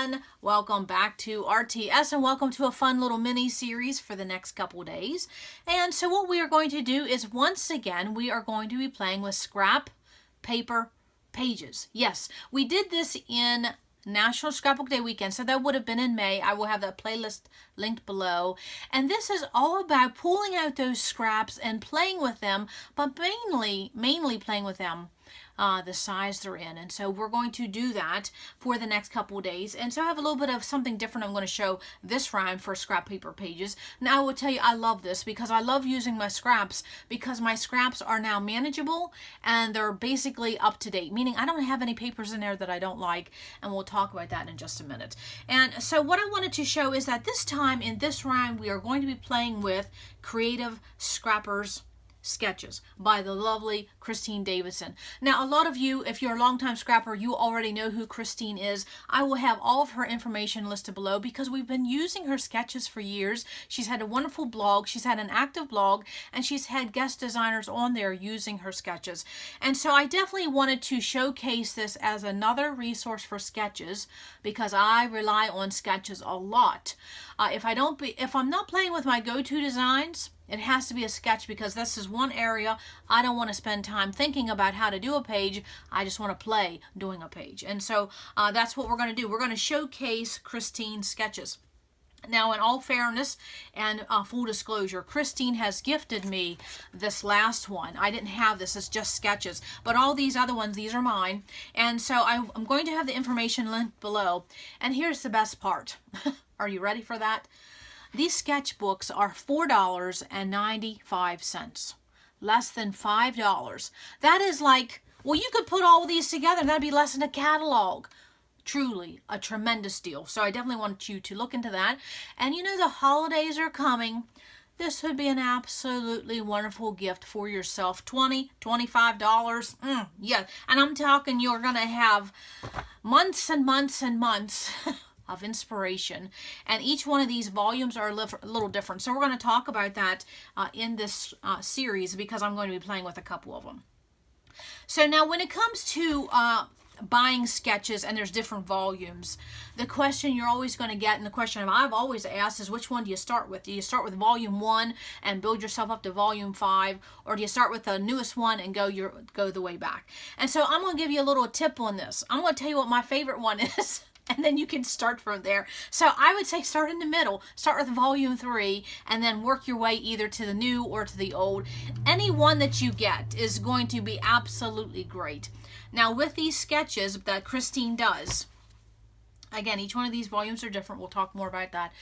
everyone. Welcome back to RTS and welcome to a fun little mini series for the next couple days. And so what we are going to do is once again we are going to be playing with scrap paper pages. Yes, we did this in National Scrapbook Day weekend, so that would have been in May. I will have that playlist linked below. And this is all about pulling out those scraps and playing with them, but mainly playing with them the size they're in. And so we're going to do that for the next couple of days. And so I have a little bit of something different I'm going to show this round for scrap paper pages. Now I will tell you I love this because I love using my scraps because my scraps are now manageable and they're basically up to date, meaning I don't have any papers in there that I don't like, and we'll talk about that in just a minute. And so what I wanted to show is that this time in this round we are going to be playing with Creative Scrappers Sketches by the lovely Kristine Davidson. Now, a lot of you, if you're a longtime scrapper, you already know who Kristine is. I will have all of her information listed below because we've been using her sketches for years. She's had a wonderful blog, she's had an active blog, and she's had guest designers on there using her sketches. And so I definitely wanted to showcase this as another resource for sketches because I rely on sketches a lot. If I'm not playing with my go-to designs, it has to be a sketch because this is one area I don't want to spend time thinking about how to do a page. I just want to play doing a page. And so that's what we're going to do. We're going to showcase Kristine's sketches. Now, in all fairness and full disclosure, Kristine has gifted me this last one. I didn't have this, it's just sketches. But all these other ones, these are mine. And so I'm going to have the information linked below. And here's the best part. Are you ready for that? These sketchbooks are $4.95. Less than $5. That is like, well, you could put all these together and that'd be less than a catalog. Truly a tremendous deal. So I definitely want you to look into that. And you know, the holidays are coming. This would be an absolutely wonderful gift for yourself. $20, $25. Yeah. And I'm talking you're going to have months and months and months of inspiration, and each one of these volumes are a little different. So we're going to talk about that in this series because I'm going to be playing with a couple of them. So now when it comes to buying sketches and there's different volumes, the question you're always going to get, and the question I've always asked, is which one do you start with? Do you start with volume 1 and build yourself up to volume 5, or do you start with the newest one and go the way back? And so I'm going to give you a little tip on this. I'm going to tell you what my favorite one is. And then you can start from there. So I would say start in the middle. Start with volume 3 and then work your way either to the new or to the old. Any one that you get is going to be absolutely great. Now with these sketches that Kristine does, again, each one of these volumes are different. We'll talk more about that.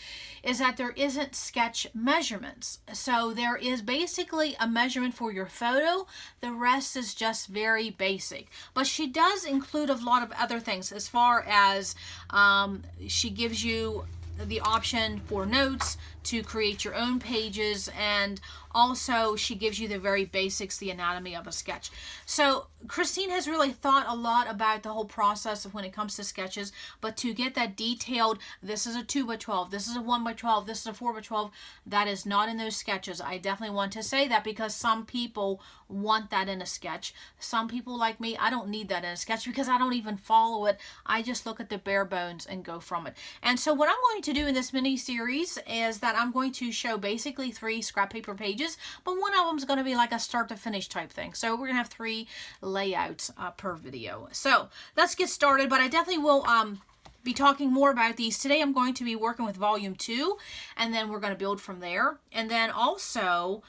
Is that there isn't sketch measurements. So there is basically a measurement for your photo. The rest is just very basic. But she does include a lot of other things as far as she gives you the option for notes to create your own pages, and also she gives you the very basics, the anatomy of a sketch. So Kristine has really thought a lot about the whole process of when it comes to sketches, but to get that detailed, this is a 2x12, this is a 1x12, this is a 4x12, that is not in those sketches. I definitely want to say that because some people want that in a sketch. Some people like me, I don't need that in a sketch because I don't even follow it. I just look at the bare bones and go from it. And so what I'm going to do in this mini series is that I'm going to show basically 3 scrap paper pages, but one of them is going to be like a start to finish type thing. So we're going to have 3 layouts per video. So let's get started, but I definitely will be talking more about these. Today I'm going to be working with volume 2, and then we're going to build from there. And then also,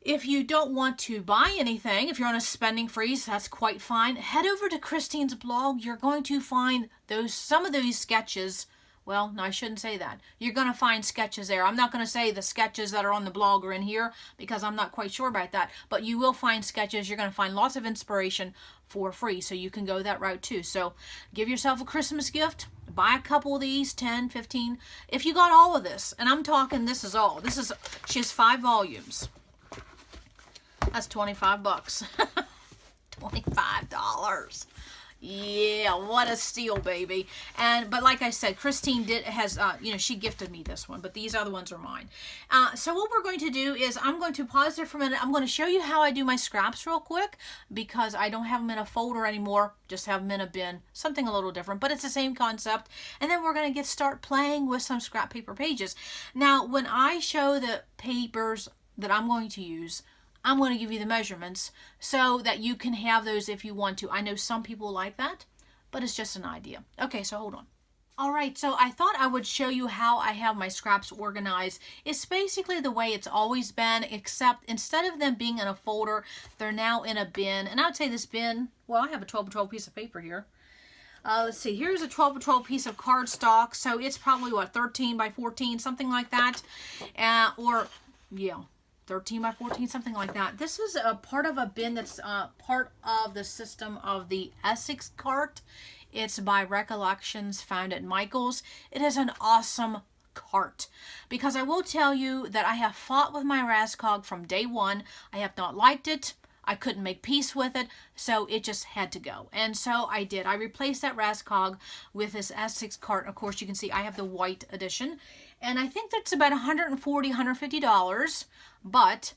if you don't want to buy anything, if you're on a spending freeze, that's quite fine. Head over to Kristine's blog. You're going to find some of those sketches. Well, no, I shouldn't say that. You're going to find sketches there. I'm not going to say the sketches that are on the blog are in here because I'm not quite sure about that. But you will find sketches. You're going to find lots of inspiration for free. So you can go that route too. So give yourself a Christmas gift. Buy a couple of these, 10, 15. If you got all of this, and I'm talking this is all. She has 5 volumes. That's $25. $25. Yeah, what a steal, baby. But like I said, Kristine has she gifted me this one, but these other ones are mine. So what we're going to do is I'm going to pause there for a minute. I'm going to show you how I do my scraps real quick, because I don't have them in a folder anymore, just have them in a bin, something a little different, but it's the same concept. And then we're going to start playing with some scrap paper pages. Now, when I show the papers that I'm going to use, I'm going to give you the measurements so that you can have those if you want to. I know some people like that, but it's just an idea. Okay, so hold on. All right, so I thought I would show you how I have my scraps organized. It's basically the way it's always been, except instead of them being in a folder, they're now in a bin. And I would say this bin, well, I have a 12 by 12 piece of paper here. Let's see, here's a 12 by 12 piece of cardstock. So it's probably, what, 13 by 14, something like that. Or, yeah, 13 by 14, something like that. This is a part of a bin that's part of the system of the Essex cart. It's by Recollections, found at Michael's. It is an awesome cart, because I will tell you that I have fought with my Rascog from day one. I have not liked it. I couldn't make peace with it, so it just had to go. And so I did. I replaced that Rascog with this Essex cart. Of course, you can see I have the white edition, and I think that's about $140, $150, but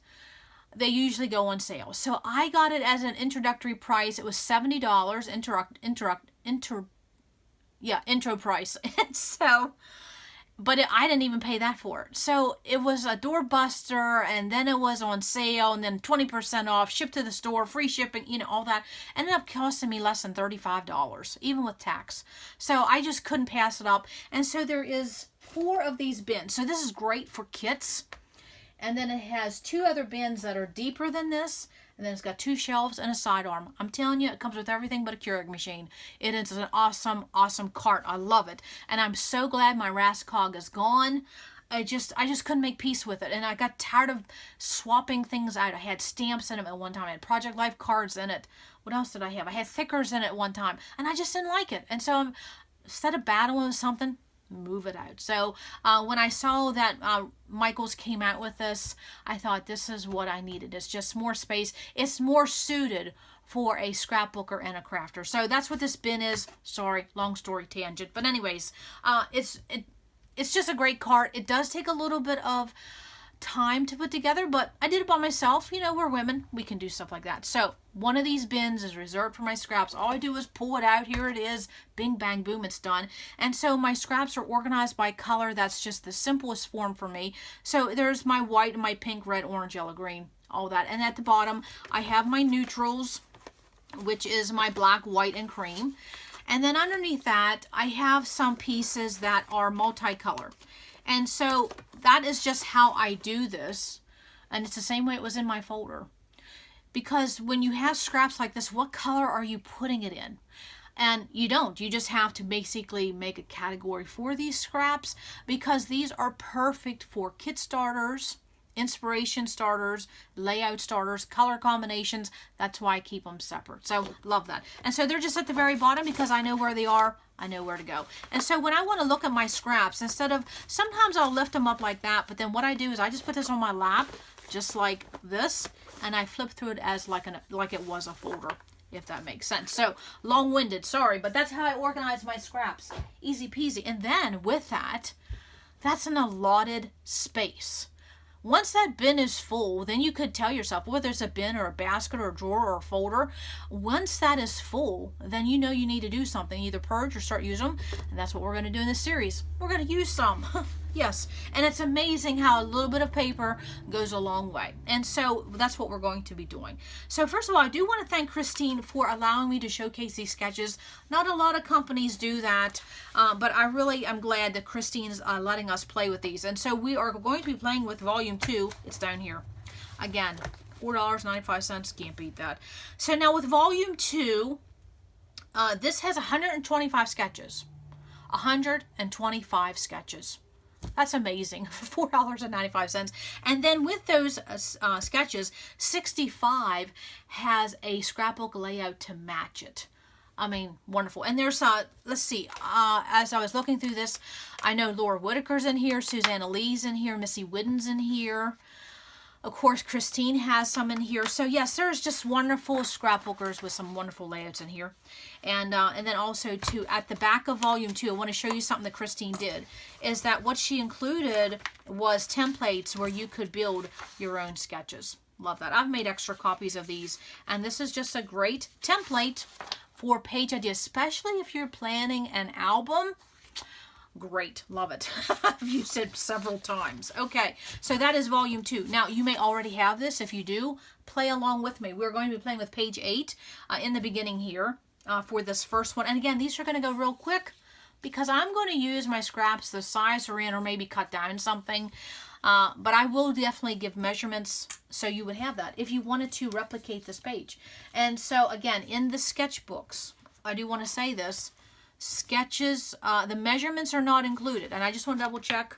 they usually go on sale. So I got it as an introductory price. It was $70 intro price. And so, but I didn't even pay that for it. So it was a doorbuster, and then it was on sale, and then 20% off, shipped to the store, free shipping, all that. Ended up costing me less than $35, even with tax. So I just couldn't pass it up. And so there is 4 of these bins. So this is great for kits. And then it has 2 other bins that are deeper than this. And then it's got 2 shelves and a sidearm. I'm telling you, it comes with everything but a Keurig machine. It is an awesome, awesome cart. I love it. And I'm so glad my Rascog is gone. I just couldn't make peace with it. And I got tired of swapping things out. I had stamps in it at one time. I had Project Life cards in it. What else did I have? I had thickers in it one time. And I just didn't like it. And so instead of battling with something, move it out. So when I saw that Michael's came out with this, I thought this is what I needed. It's just more space. It's more suited for a scrapbooker and a crafter. So that's what this bin is. Sorry, long story tangent. But anyways, it's just a great cart. It does take a little bit of time to put together, but I did it by myself. We're women. We can do stuff like that. So one of these bins is reserved for my scraps. All I do is pull it out. Here it is. Bing, bang, boom, it's done. And so my scraps are organized by color. That's just the simplest form for me. So there's my white and my pink, red, orange, yellow, green, all that. And at the bottom, I have my neutrals, which is my black, white, and cream. And then underneath that, I have some pieces that are multicolor. And so that is just how I do this. And it's the same way it was in my folder. Because when you have scraps like this, what color are you putting it in? And you don't. You just have to basically make a category for these scraps, because these are perfect for kit starters, inspiration starters, layout starters, color combinations. That's why I keep them separate. So love that. And so they're just at the very bottom, because I know where they are. I know where to go. And so when I want to look at my scraps, sometimes I'll lift them up like that, but then what I do is I just put this on my lap, just like this, and I flip through it as like it was a folder, if that makes sense. So long-winded, sorry, but that's how I organize my scraps. Easy peasy. And then with that, that's an allotted space. Once that bin is full, then you could tell yourself, whether it's a bin or a basket or a drawer or a folder, once that is full, then you know you need to do something, either purge or start using them. And that's what we're going to do in this series. We're going to use some. Yes. And it's amazing how a little bit of paper goes a long way. And so that's what we're going to be doing. So first of all, I do want to thank Kristine for allowing me to showcase these sketches. Not a lot of companies do that, but I really am glad that Kristine's letting us play with these. And so we are going to be playing with volume 2. It's down here. Again, $4.95. Can't beat that. So now with volume 2, this has 125 sketches. 125 sketches. That's amazing. $4.95. And then with those sketches, 65 has a scrapbook layout to match it. I mean, wonderful. And there's, let's see, as I was looking through this, I know Laura Whitaker's in here, Susanna Lee's in here, Missy Whidden's in here. Of course, Kristine has some in here. So yes, there's just wonderful scrapbookers with some wonderful layouts in here. And then also too, at the back of volume 2, I want to show you something that Kristine did. Is that what she included was templates where you could build your own sketches. Love that. I've made extra copies of these. And this is just a great template for page ideas, especially if you're planning an album. Great. Love it. I've used it several times. Okay, so that is volume 2. Now, you may already have this. If you do, play along with me. We're going to be playing with page 8 in the beginning here for this first one. And again, these are going to go real quick because I'm going to use my scraps the size are in, or maybe cut down something. But I will definitely give measurements so you would have that if you wanted to replicate this page. And so, again, in the sketchbooks, I do want to say this. Sketches, the measurements are not included, and I just want to double check.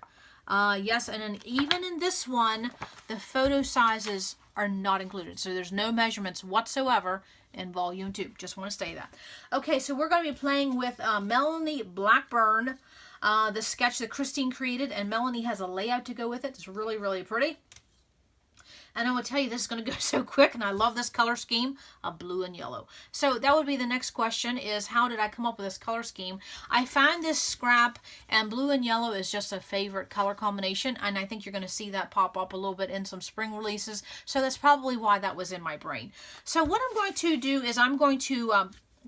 Yes, and then even in this one, the photo sizes are not included, so there's no measurements whatsoever in volume 2. Just want to say that. Okay, so we're going to be playing with Melanie Blackburn, the sketch that Kristine created, and Melanie has a layout to go with it. It's really, really pretty. And I will tell you, this is going to go so quick, and I love this color scheme of blue and yellow. So that would be the next question is, how did I come up with this color scheme? I found this scrap, and blue and yellow is just a favorite color combination, and I think you're going to see that pop up a little bit in some spring releases. So that's probably why that was in my brain. So what I'm going to do is I'm going to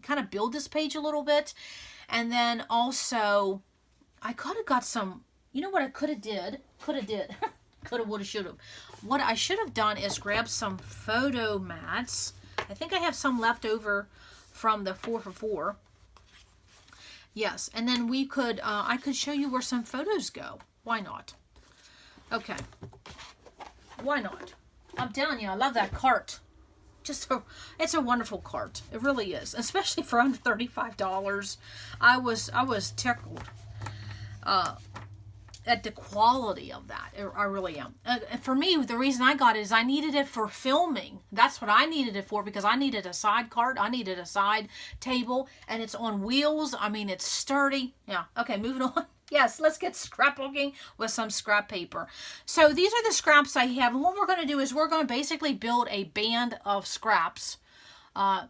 kind of build this page a little bit, and then also I could have got some, you know what I could have did? Coulda, woulda, shoulda. What I should have done is grab some photo mats. I think I have some left over from the 4 for 4. Yes, and then we could, I could show you where some photos go. Why not? Okay. Why not? I'm telling you, I love that cart. It's a wonderful cart. It really is, especially for under $35. I was tickled. At the quality of that. I really am. For me, the reason I got it is I needed it for filming. That's what I needed it for, because I needed a side cart. I needed a side table, and it's on wheels. I mean, it's sturdy. Yeah. Okay, moving on. Yes, let's get scrapbooking with some scrap paper. So these are the scraps I have, and what we're going to do is we're going to basically build a band of scraps, a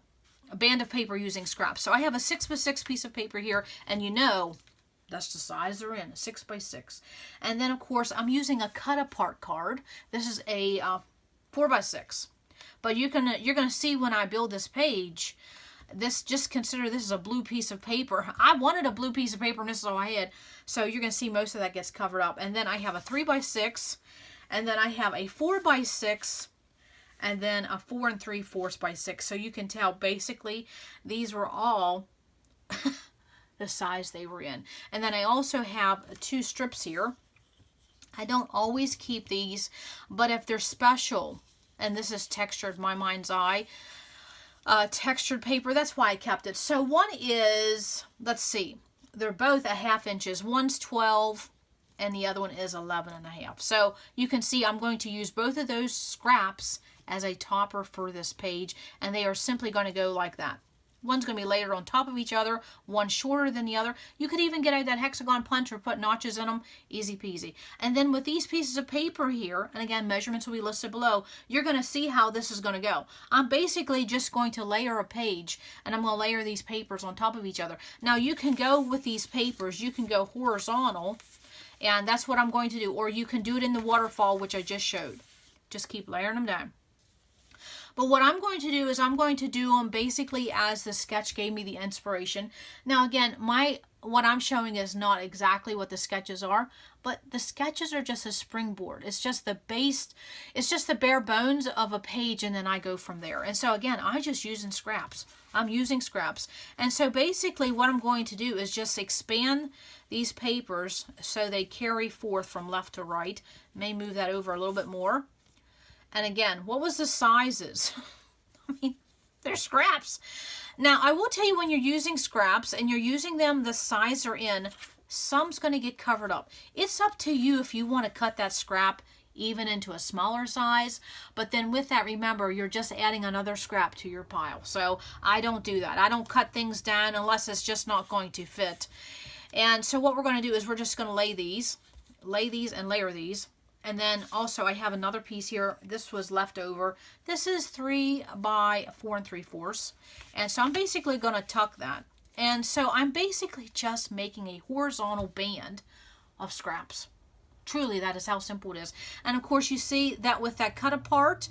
band of paper using scraps. So I have a 6x6 piece of paper here, and you know, that's the size they're in, a 6x6. And then, of course, I'm using a cut-apart card. This is a 4x6. But you're gonna see when I build this page, just consider this is a blue piece of paper. I wanted a blue piece of paper, and this is all I had. So you're going to see most of that gets covered up. And then I have a 3x6, and then I have a 4x6, and then a 4 3/4 by 6. So you can tell, basically, these were all the size they were in. And then I also have 2 strips here. I don't always keep these, but if they're special, and this is textured, my mind's eye, textured paper, that's why I kept it. So one is, let's see, they're both 1/2 inches. One's 12 and the other one is 11.5. So you can see I'm going to use both of those scraps as a topper for this page, and they are simply going to go like that. One's going to be layered on top of each other, one shorter than the other. You could even get out that hexagon punch or put notches in them, easy peasy. And then with these pieces of paper here, and again, measurements will be listed below, you're going to see how this is going to go. I'm basically just going to layer a page, and I'm going to layer these papers on top of each other. Now you can go with these papers, you can go horizontal, and that's what I'm going to do. Or you can do it in the waterfall, which I just showed. Just keep layering them down. But what I'm going to do is I'm going to do them basically as the sketch gave me the inspiration. Now again, what I'm showing is not exactly what the sketches are, but the sketches are just a springboard. It's just the base, it's just the bare bones of a page, and then I go from there. And so again, I'm just using scraps. I'm using scraps. And so basically what I'm going to do is just expand these papers so they carry forth from left to right. May move that over a little bit more. And again, what was the sizes? I mean, they're scraps. Now, I will tell you, when you're using scraps and you're using them the size they're in, some's going to get covered up. It's up to you if you want to cut that scrap even into a smaller size. But then with that, remember, you're just adding another scrap to your pile. So I don't do that. I don't cut things down unless it's just not going to fit. And so what we're going to do is we're just going to lay these and layer these. And then also I have another piece here. This was left over. This is 3 by 4 3/4. And so I'm basically going to tuck that. And so I'm basically just making a horizontal band of scraps. Truly, that is how simple it is. And of course, you see that with that cut apart,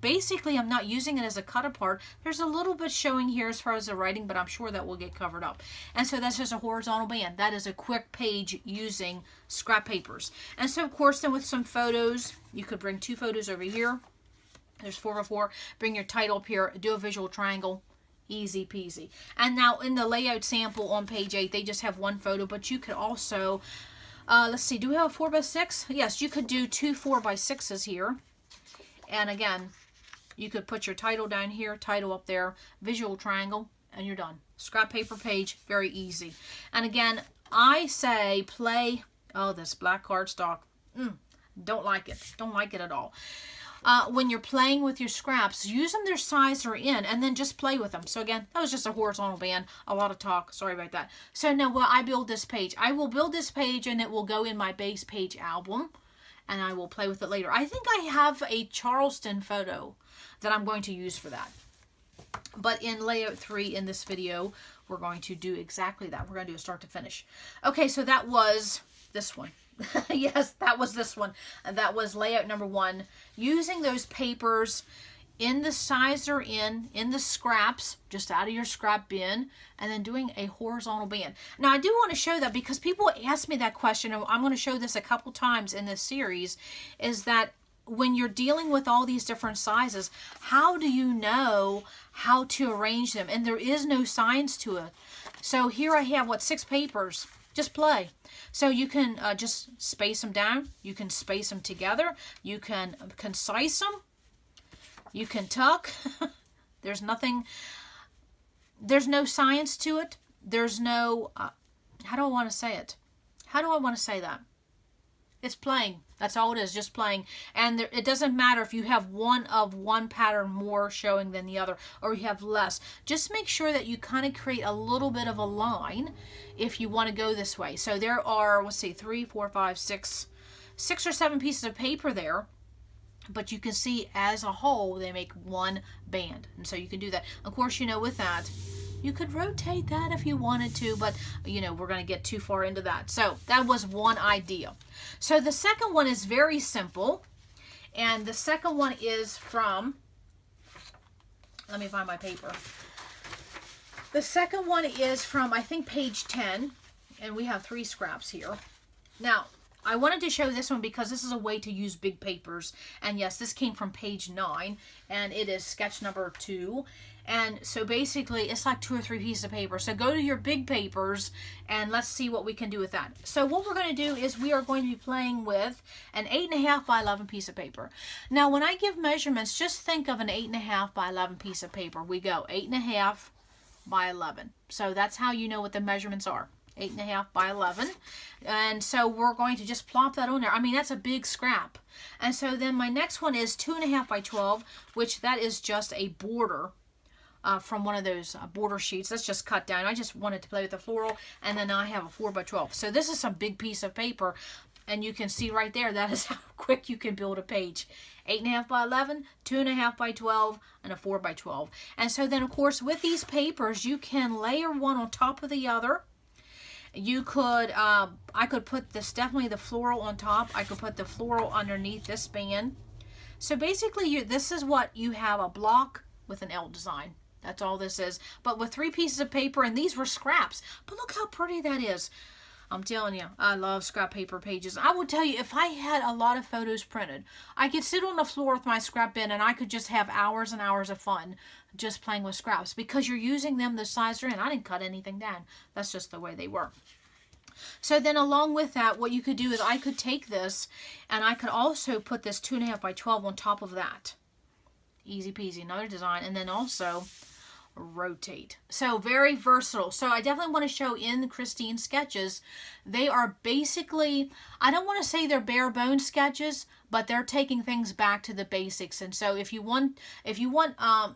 basically I'm not using it as a cut apart. There's a little bit showing here as far as the writing, but I'm sure that will get covered up. And so that's just a horizontal band. That is a quick page using scrap papers. And so of course then with some photos, you could bring 2 photos over here. There's 4 by 4. Bring your title up here, do a visual triangle. Easy peasy. And now in the layout sample on page 8, they just have 1 photo, but you could also, let's see, do we have a 4 by 6? Yes, you could do 2 4 by 6s here. And again, you could put your title down here, title up there, visual triangle, and you're done. Scrap paper page, very easy. And again, I say play, oh, this black cardstock, don't like it. Don't like it at all. When you're playing with your scraps, use them their size they're in, and then just play with them. So again, that was just a horizontal band, a lot of talk, sorry about that. So now when I build this page, I will build this page and it will go in my base page album, and I will play with it later. I think I have a Charleston photo that I'm going to use for that. But in layout 3 in this video, we're going to do exactly that. We're going to do a start to finish. Okay, so that was this one. Yes, that was this one. And that was layout number 1. Using those papers in the size they're in the scraps, just out of your scrap bin, and then doing a horizontal band. Now, I do want to show that because people ask me that question, and I'm going to show this a couple times in this series, is that when you're dealing with all these different sizes, how do you know how to arrange them? And there is no science to it. So here I have, 6 papers. Just play. So you can just space them down. You can space them together. You can concise them. You can tuck. There's no science to it. There's no, how do I want to say it? How do I want to say that? It's playing. That's all it is, just playing. And it doesn't matter if you have one pattern more showing than the other, or you have less. Just make sure that you kind of create a little bit of a line if you want to go this way. So there are, let's see, 3, 4, 5, 6 or 7 pieces of paper there. But you can see as a whole, they make one band. And so you can do that. Of course, with that, you could rotate that if you wanted to, but we're going to get too far into that. So that was one idea. So the second one is very simple. And the second one is from, let me find my paper. The second one is from, I think, page 10. And we have 3 scraps here. Now, I wanted to show this one because this is a way to use big papers. And yes, this came from page 9. And it is sketch number 2. And so basically, it's like 2 or 3 pieces of paper. So go to your big papers, and let's see what we can do with that. So what we're going to do is we are going to be playing with an 8.5 by 11 piece of paper. Now, when I give measurements, just think of an 8.5 by 11 piece of paper. We go 8.5 by 11. So that's how you know what the measurements are. 8.5 by 11. And so we're going to just plop that on there. I mean, that's a big scrap. And so then my next one is 2.5 by 12, which that is just a border. From one of those border sheets. That's just cut down. I just wanted to play with the floral, and then I have a 4 by 12. So this is some big piece of paper, and you can see right there, that is how quick you can build a page. 8.5 by 11, 2.5 by 12, and a 4 by 12. And so then, of course, with these papers, you can layer one on top of the other. You could, I could put this, definitely the floral on top. I could put the floral underneath this band. So basically, this is what you have, a block with an L design. That's all this is. But with 3 pieces of paper, and these were scraps. But look how pretty that is. I'm telling you, I love scrap paper pages. I will tell you, if I had a lot of photos printed, I could sit on the floor with my scrap bin and I could just have hours and hours of fun just playing with scraps because you're using them the size they're in. I didn't cut anything down. That's just the way they were. So then along with that, what you could do is I could take this and I could also put this 2.5 by 12 on top of that. Easy peasy, another design. And then also rotate. So very versatile. So I definitely want to show in the Kristine sketches, they are basically, I don't want to say they're bare bones sketches, but they're taking things back to the basics. And so if you want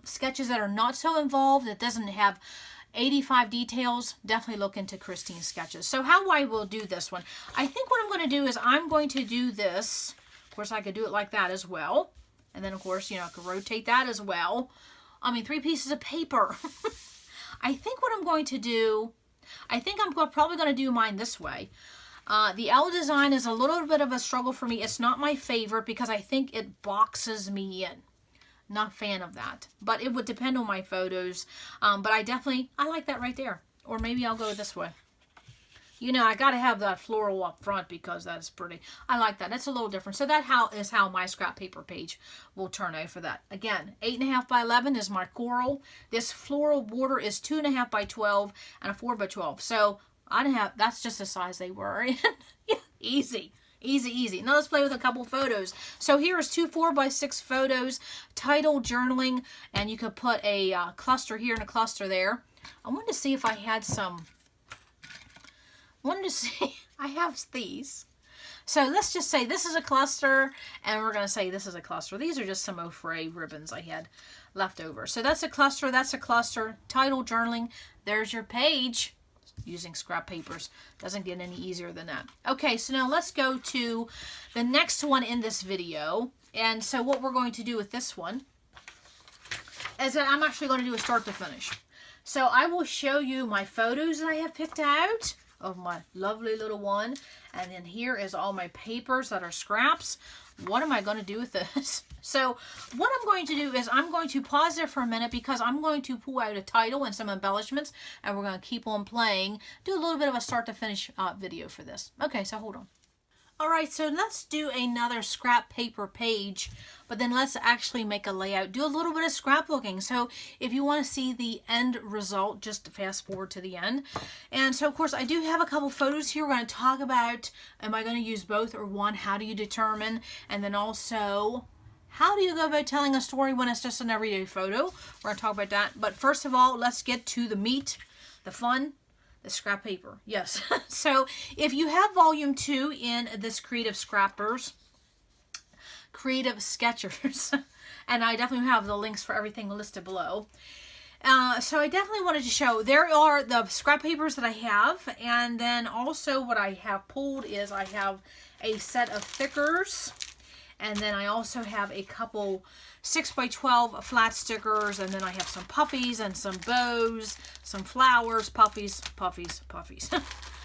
sketches that are not so involved, that doesn't have 85 details, definitely look into Kristine's sketches. So how I will do this one, I think what I'm going to do is I'm going to do this. Of course, I could do it like that as well. And then, of course, you know, I could rotate that as well. I mean, 3 pieces of paper. I think what I'm going to do, I think I'm probably going to do mine this way. The L design is a little bit of a struggle for me. It's not my favorite because I think it boxes me in. Not a fan of that, but it would depend on my photos. But I like that right there. Or maybe I'll go this way. You know, I got to have that floral up front because that's pretty. I like that. That's a little different. So that is how my scrap paper page will turn out for that. Again, 8.5 by 11 is my coral. This floral border is 2.5 by 12 and a 4 by 12. So that's just the size they were. Yeah, easy. Easy, easy. Now let's play with a couple photos. So here is 2 4x6 photos, title journaling, and you could put a cluster here and a cluster there. I wanted to see if I had some. I have these. So let's just say this is a cluster, and we're going to say this is a cluster. These are just some Ofray ribbons I had left over. So that's a cluster, title journaling. There's your page. Using scrap papers doesn't get any easier than that. Okay, so now let's go to the next one in this video. And so what we're going to do with this one is that I'm actually going to do a start to finish. So I will show you my photos that I have picked out of my lovely little one. And then here is all my papers that are scraps. What am I going to do with this? So what I'm going to do is I'm going to pause there for a minute because I'm going to pull out a title and some embellishments, and we're going to keep on playing, do a little bit of a start to finish video for this. Okay, so hold on. All right, so let's do another scrap paper page, but then let's actually make a layout, do a little bit of scrapbooking. So if you want to see the end result, just fast forward to the end. And so, of course, I do have a couple photos here. We're going to talk about, am I going to use both or one? How do you determine? And then also, how do you go about telling a story when it's just an everyday photo? We're going to talk about that. But first of all, let's get to the meat, the fun. The scrap paper, yes. So if you have volume 2 in this Creative Sketchers, and I definitely have the links for everything listed below. So I definitely wanted to show, there are the scrap papers that I have, and then also what I have pulled is I have a set of thickers, and then I also have a couple 6x12 flat stickers, and then I have some puffies and some bows, some flowers, puffies.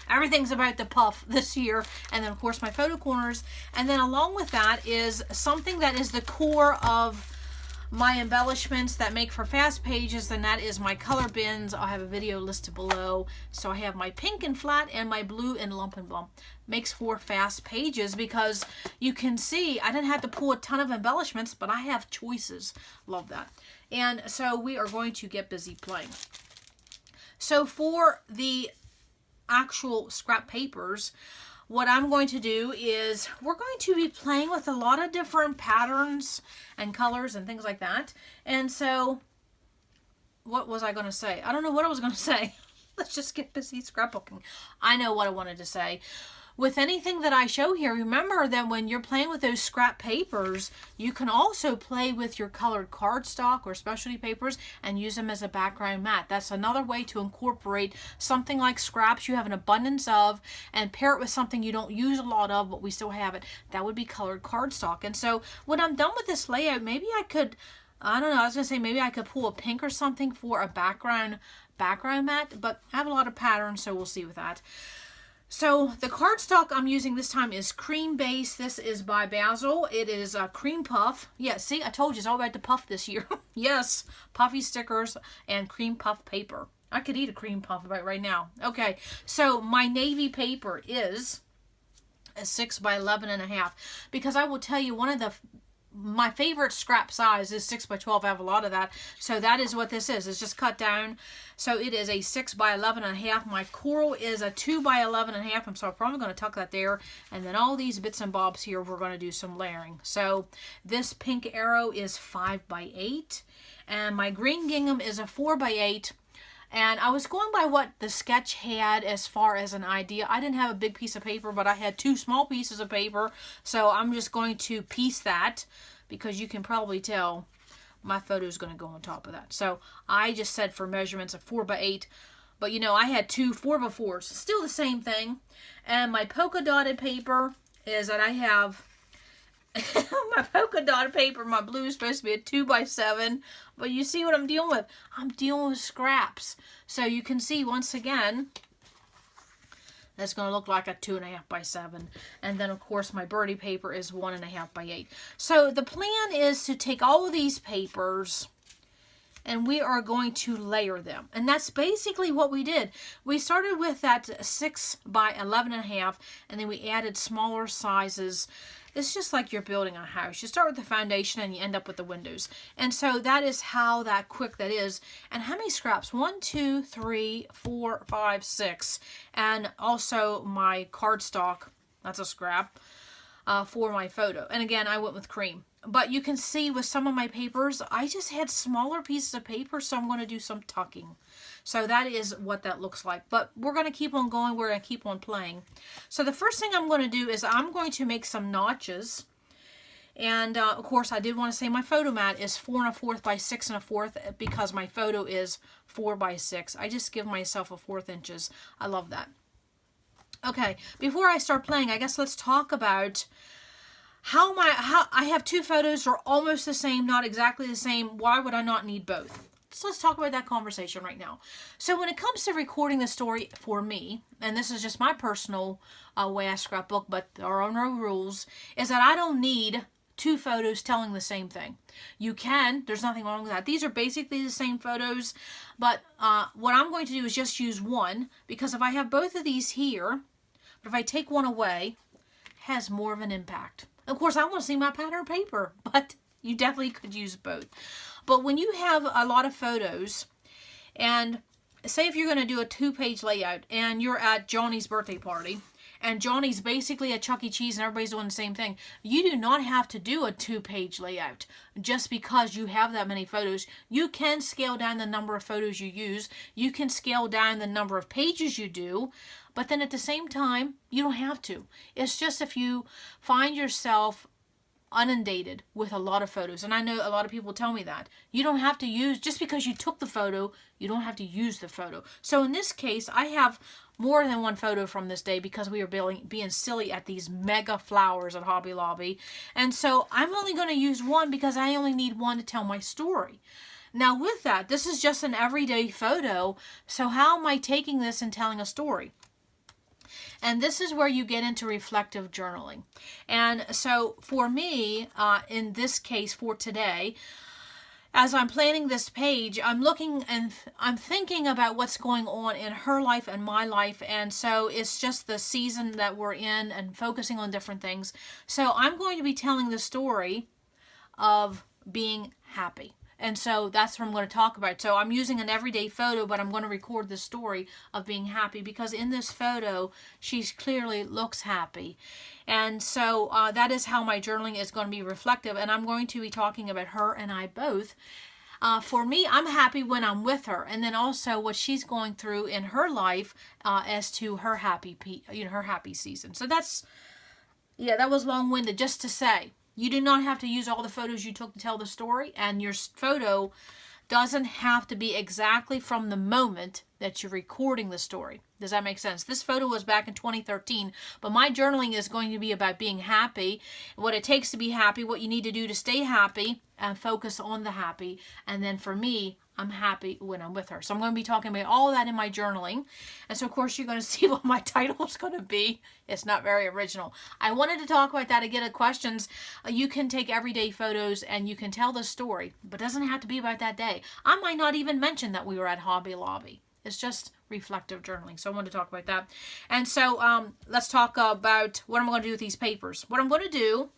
Everything's about the puff this year. And then, of course, my photo corners. And then along with that is something that is the core of my embellishments that make for fast pages, and that is my color bins. I'll have a video listed below. So I have my pink and flat and my blue and lump and bump. Makes for fast pages because you can see I didn't have to pull a ton of embellishments, but I have choices. Love that. And so we are going to get busy playing. So for the actual scrap papers, what I'm going to do is we're going to be playing with a lot of different patterns and colors and things like that. And so what was I going to say? I don't know what I was going to say. Let's just get busy scrapbooking. I know what I wanted to say. With anything that I show here, remember that when you're playing with those scrap papers, you can also play with your colored cardstock or specialty papers and use them as a background mat. That's another way to incorporate something like scraps you have an abundance of and pair it with something you don't use a lot of, but we still have it. That would be colored cardstock. And so when I'm done with this layout, maybe I could, I don't know, I was going to say maybe I could pull a pink or something for a background mat, but I have a lot of patterns, so we'll see with that. So the cardstock I'm using this time is cream base. This is by Basil. It is a cream puff. Yeah, see, I told you it's all about the puff this year. Yes, puffy stickers and cream puff paper. I could eat a cream puff about right now. Okay, so my navy paper is a 6x11.5 because I will tell you my favorite scrap size is 6x12. I have a lot of that. So that is what this is. It's just cut down. So it is a 6x11.5. My coral is a 2x11.5. I'm probably going to tuck that there. And then all these bits and bobs here, we're going to do some layering. So this pink arrow is 5x8. And my green gingham is a 4x8. And I was going by what the sketch had as far as an idea. I didn't have a big piece of paper, but I had 2 small pieces of paper. So I'm just going to piece that because you can probably tell my photo is going to go on top of that. So I just said for measurements of 4x8. But you know, I had two 4x4s. Still the same thing. And my polka dotted paper is that I have my polka dotted paper, my blue is supposed to be a 2x7. But you see what I'm dealing with? I'm dealing with scraps. So you can see once again, that's going to look like a 2.5x7. And then, of course, my birdie paper is 1.5x8. So the plan is to take all of these papers and we are going to layer them. And that's basically what we did. We started with that 6x11.5, and then we added smaller sizes. It's just like you're building a house. You start with the foundation and you end up with the windows. And so that is how that quick that is. And how many scraps? 1, 2, 3, 4, 5, 6. And also my cardstock, that's a scrap, for my photo. And again, I went with cream. But you can see with some of my papers, I just had smaller pieces of paper, so I'm going to do some tucking. So that is what that looks like. But we're going to keep on going. We're going to keep on playing. So the first thing I'm going to do is I'm going to make some notches. And, of course, I did want to say my photo mat is 4 1/4 by 6 1/4 because my photo is 4 by 6. I just give myself a 1/4 inches. I love that. Okay, before I start playing, I guess let's talk about how I have two photos that are almost the same, not exactly the same. Why would I not need both? So let's talk about that conversation right now. So when it comes to recording the story for me, and this is just my personal way I scrapbook, but there are no rules, is that I don't need two photos telling the same thing. You can, there's nothing wrong with that. These are basically the same photos, but what I'm going to do is just use one, because if I have both of these here, but if I take one away, it has more of an impact. Of course, I want to see my pattern paper, but you definitely could use both. But when you have a lot of photos, and say if you're going to do a 2-page layout, and you're at Johnny's birthday party, and Johnny's basically at Chuck E. Cheese and everybody's doing the same thing, you do not have to do a 2-page layout just because you have that many photos. You can scale down the number of photos you use. You can scale down the number of pages you do. But then at the same time, you don't have to. It's just if you find yourself inundated with a lot of photos. And I know a lot of people tell me that. You don't have to use, just because you took the photo, you don't have to use the photo. So in this case, I have more than one photo from this day because we are being silly at these mega flowers at Hobby Lobby. And so I'm only going to use one because I only need one to tell my story. Now with that, this is just an everyday photo. So how am I taking this and telling a story? And this is where you get into reflective journaling. And so for me, in this case for today, as I'm planning this page, I'm looking and I'm thinking about what's going on in her life and my life. And so it's just the season that we're in and focusing on different things. So I'm going to be telling the story of being happy. And so that's what I'm going to talk about. So I'm using an everyday photo, but I'm going to record the story of being happy because in this photo, she clearly looks happy. And so that is how my journaling is going to be reflective. And I'm going to be talking about her and I both. For me, I'm happy when I'm with her. And then also what she's going through in her life as to her happy season. So that's, yeah, that was long-winded just to say. You do not have to use all the photos you took to tell the story, and your photo doesn't have to be exactly from the moment that you're recording the story. Does that make sense? This photo was back in 2013, but my journaling is going to be about being happy, what it takes to be happy, what you need to do to stay happy, and focus on the happy. And then for me, I'm happy when I'm with her. So I'm going to be talking about all of that in my journaling. And so, of course, you're going to see what my title is going to be. It's not very original. I wanted to talk about that again at questions. You can take everyday photos and you can tell the story, but it doesn't have to be about that day. I might not even mention that we were at Hobby Lobby. It's just reflective journaling. So I wanted to talk about that. And so let's talk about what I'm going to do with these papers. What I'm going to do,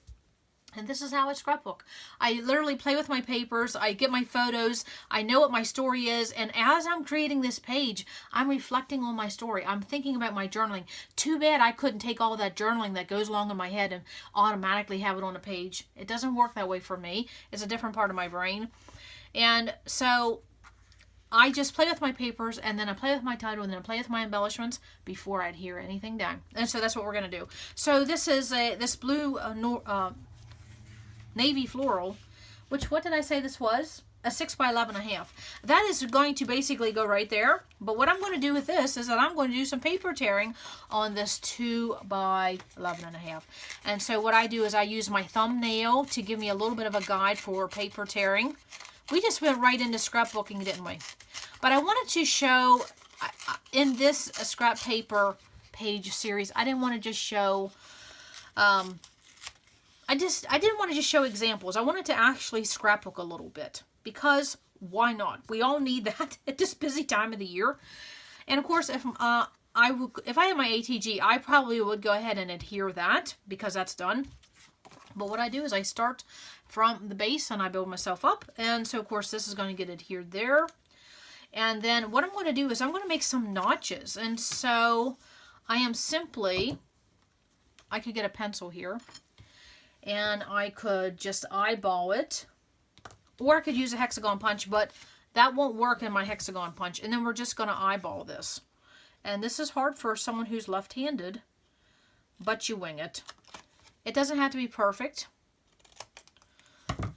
and this is how I scrapbook. I literally play with my papers. I get my photos. I know what my story is. And as I'm creating this page, I'm reflecting on my story. I'm thinking about my journaling. Too bad I couldn't take all that journaling that goes along in my head and automatically have it on a page. It doesn't work that way for me. It's a different part of my brain. And so I just play with my papers, and then I play with my title, and then I play with my embellishments before I adhere anything down. And so that's what we're going to do. So this is this blue navy floral which, what did I say this was? A 6 by 11.5. That is going to basically go right there. But what I'm going to do with this is that I'm going to do some paper tearing on this 2 by 11.5. And so what I do is I use my thumbnail to give me a little bit of a guide for paper tearing. We just went right into scrapbooking, didn't we? But I wanted to show, in this scrap paper page series, I didn't want to just show, I didn't want to just show examples. I wanted to actually scrapbook a little bit. Because why not? We all need that at this busy time of the year. And of course, if I had my ATG, I probably would go ahead and adhere that because that's done. But what I do is I start from the base and I build myself up. And so of course this is going to get adhered there. And then what I'm going to do is I'm going to make some notches. And so I am simply, I could get a pencil here and I could just eyeball it. Or I could use a hexagon punch, but that won't work in my hexagon punch. And then we're just going to eyeball this. And this is hard for someone who's left-handed, but you wing it. It doesn't have to be perfect.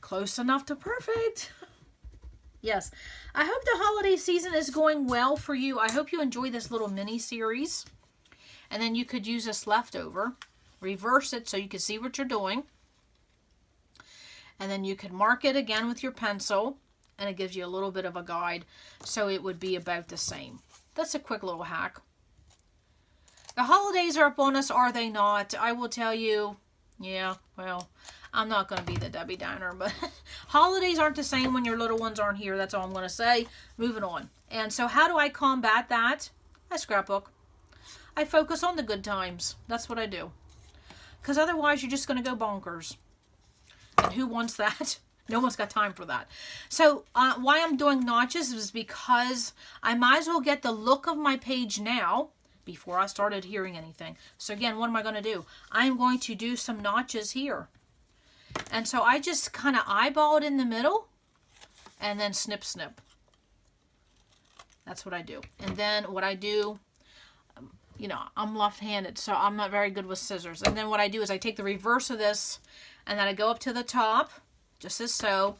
Close enough to perfect. Yes. I hope the holiday season is going well for you. I hope you enjoy this little mini-series. And then you could use this leftover. Reverse it so you can see what you're doing. And then you can mark it again with your pencil, and it gives you a little bit of a guide, so it would be about the same. That's a quick little hack. The holidays are upon us, are they not? I will tell you, yeah, well, I'm not going to be the Debbie Downer, but holidays aren't the same when your little ones aren't here. That's all I'm going to say. Moving on. And so how do I combat that? I scrapbook. I focus on the good times. That's what I do. Because otherwise you're just going to go bonkers. And who wants that? No one's got time for that. So why I'm doing notches is because I might as well get the look of my page now before I started hearing anything. So again, what am I going to do? I'm going to do some notches here. And so I just kind of eyeball it in the middle and then snip, snip. That's what I do. And then what I do, you know, I'm left-handed, so I'm not very good with scissors. And then what I do is I take the reverse of this and then I go up to the top, just as so.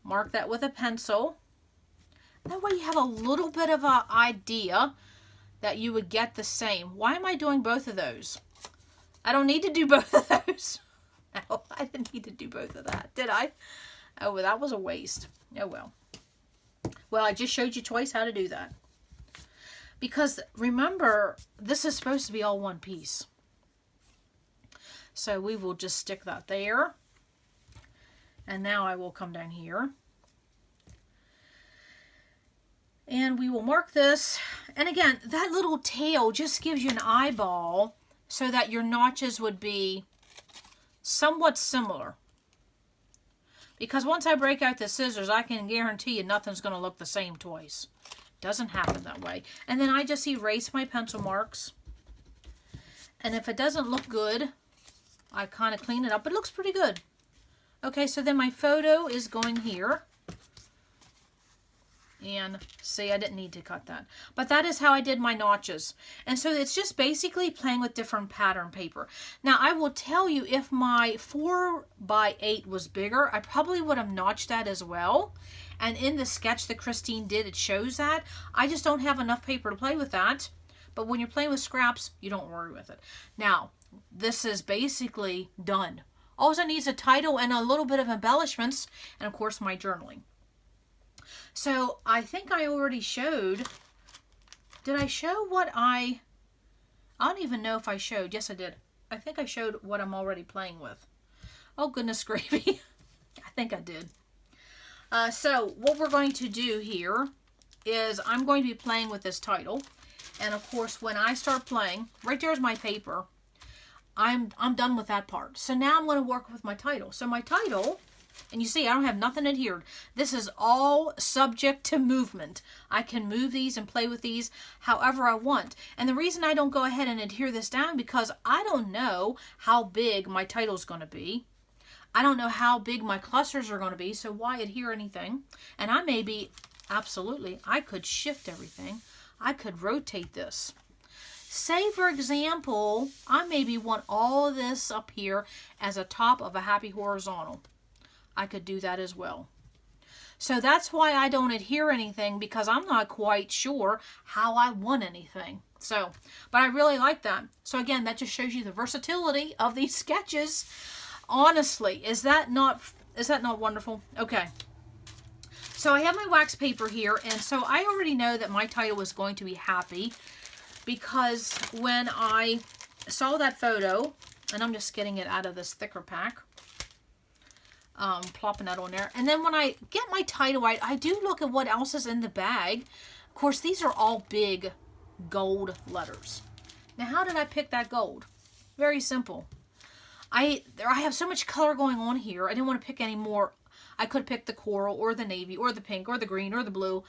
Mark that with a pencil. That way you have a little bit of an idea that you would get the same. Why am I doing both of those? I don't need to do both of those. No, I didn't need to do both of that, did I? Oh, well, that was a waste. Oh, well. Well, I just showed you twice how to do that. Because remember, this is supposed to be all one piece. So we will just stick that there. And now I will come down here. And we will mark this. And again, that little tail just gives you an eyeball so that your notches would be somewhat similar. Because once I break out the scissors, I can guarantee you nothing's going to look the same twice. Doesn't happen that way. And then I just erase my pencil marks. And if it doesn't look good, I kind of clean it up. It looks pretty good. Okay, so then my photo is going here. And see, I didn't need to cut that. But that is how I did my notches. And so it's just basically playing with different pattern paper. Now, I will tell you, if my 4x8 was bigger, I probably would have notched that as well. And in the sketch that Kristine did, it shows that. I just don't have enough paper to play with that. But when you're playing with scraps, you don't worry with it. Now, this is basically done. All it needs is a title and a little bit of embellishments, and of course my journaling. So I think I already showed, did I show what I don't even know if I showed. Yes, I did. I think I showed what I'm already playing with. Oh, goodness gravy. I think I did. So what we're going to do here is I'm going to be playing with this title. And of course, when I start playing, right there's my paper. I'm done with that part. So now I'm going to work with my title. So my title, and you see I don't have nothing adhered. This is all subject to movement. I can move these and play with these however I want. And the reason I don't go ahead and adhere this down because I don't know how big my title is going to be. I don't know how big my clusters are going to be, so why adhere anything? And I may be, absolutely, I could shift everything. I could rotate this. Say, for example, I maybe want all of this up here as a top of a happy horizontal. I could do that as well. So that's why I don't adhere anything, because I'm not quite sure how I want anything. So, but I really like that. So again, that just shows you the versatility of these sketches. Honestly, is that not wonderful? Okay. So I have my wax paper here, and so I already know that my title is going to be happy, because when I saw that photo, and I'm just getting it out of this thicker pack, plopping that on there. And then when I get my title, I do look at what else is in the bag. Of course, these are all big gold letters. Now, how did I pick that gold? Very simple. I have so much color going on here. I didn't want to pick any more. I could pick the coral or the navy or the pink or the green or the blue.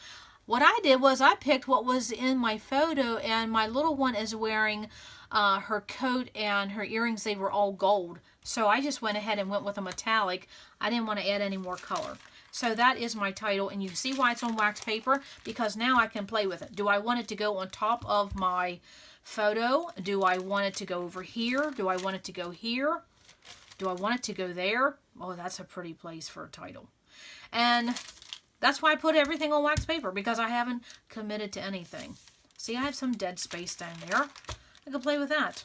What I did was I picked what was in my photo, and my little one is wearing her coat and her earrings. They were all gold. So I just went ahead and went with a metallic. I didn't want to add any more color. So that is my title, and you see why it's on wax paper, because now I can play with it. Do I want it to go on top of my photo? Do I want it to go over here? Do I want it to go here? Do I want it to go there? Oh, that's a pretty place for a title. And that's why I put everything on wax paper, because I haven't committed to anything. See, I have some dead space down there. I can play with that.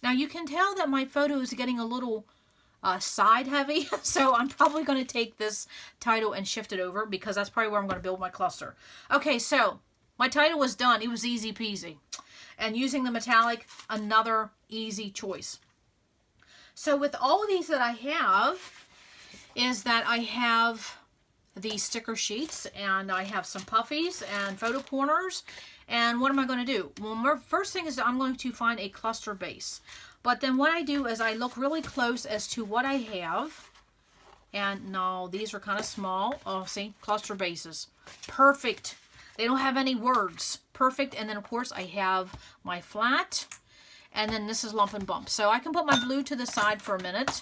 Now, you can tell that my photo is getting a little side heavy, so I'm probably going to take this title and shift it over, because that's probably where I'm going to build my cluster. Okay, so my title was done. It was easy peasy. And using the metallic, another easy choice. So with all of these that I have, is that I have these sticker sheets, and I have some puffies and photo corners. And what am I going to do? Well, first thing is I'm going to find a cluster base. But then what I do is I look really close as to what I have. And no, these are kind of small. Oh, see, cluster bases. Perfect. They don't have any words. Perfect. And then, of course, I have my flat. And then this is lump and bump. So I can put my blue to the side for a minute.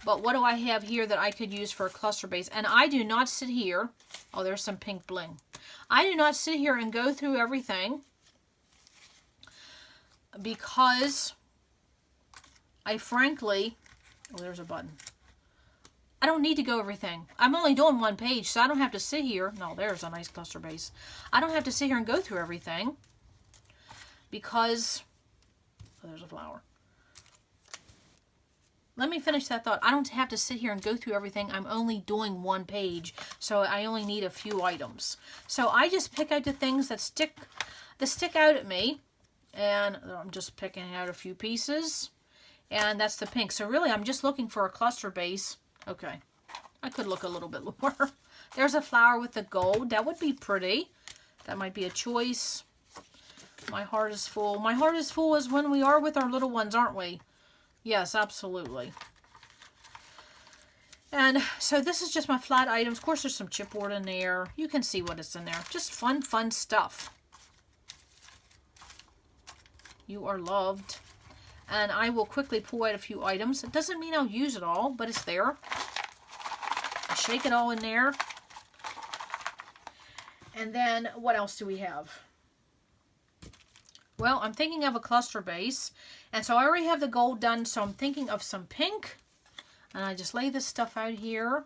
But what do I have here that I could use for a cluster base? And I do not sit here. Oh, there's some pink bling. I do not sit here and go through everything, because I frankly, oh, there's a button. I don't need to go everything. I'm only doing one page, so I don't have to sit here. No, there's a nice cluster base. I don't have to sit here and go through everything, because, oh, there's a flower. Let me finish that thought. I don't have to sit here and go through everything. I'm only doing one page, so I only need a few items. So I just pick out the things that stick out at me, and I'm just picking out a few pieces, and that's the pink. So really, I'm just looking for a cluster base. Okay, I could look a little bit lower. There's a flower with the gold. That would be pretty. That might be a choice. My heart is full. My heart is full as when we are with our little ones, aren't we? Yes, absolutely. And so this is just my flat items. Of course, there's some chipboard in there. You can see what is in there. Just fun, fun stuff. You are loved. And I will quickly pull out a few items. It doesn't mean I'll use it all, but it's there. I shake it all in there. And then what else do we have? Well, I'm thinking of a cluster base. And so I already have the gold done, so I'm thinking of some pink. And I just lay this stuff out here.